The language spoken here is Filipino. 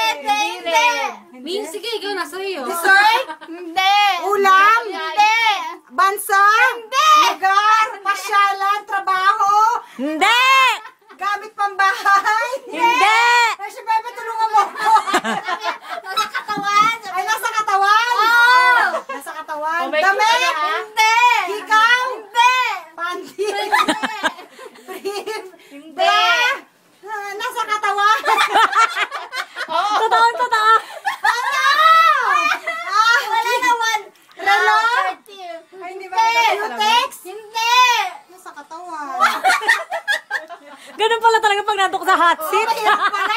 Pwede, hindi. Min, sige, ikaw na sa'yo. Dessert? Hindi. Ulam? Hindi. Bansa? Hindi. Lugar? Pasyalan? Trabaho? Hindi! Gamit pambahay? Hindi! Ay, si Bebe, tulungan mo ako. Nasa katawan. Ay, nasa katawan? Oo. Nasa katawan. Oh, may Damit? kita na, Hindi. Hikaw? Hindi. Panty? Brief? Hindi. Bra? Nasa katawan? Totoo, totoo. Ano? Wala naman. Relo? Hindi. Ay, hindi ba kita Utex? Hindi. Nasa katawan. Ganun pala talaga pag nandun ko sa hot seat. Mahirap pala.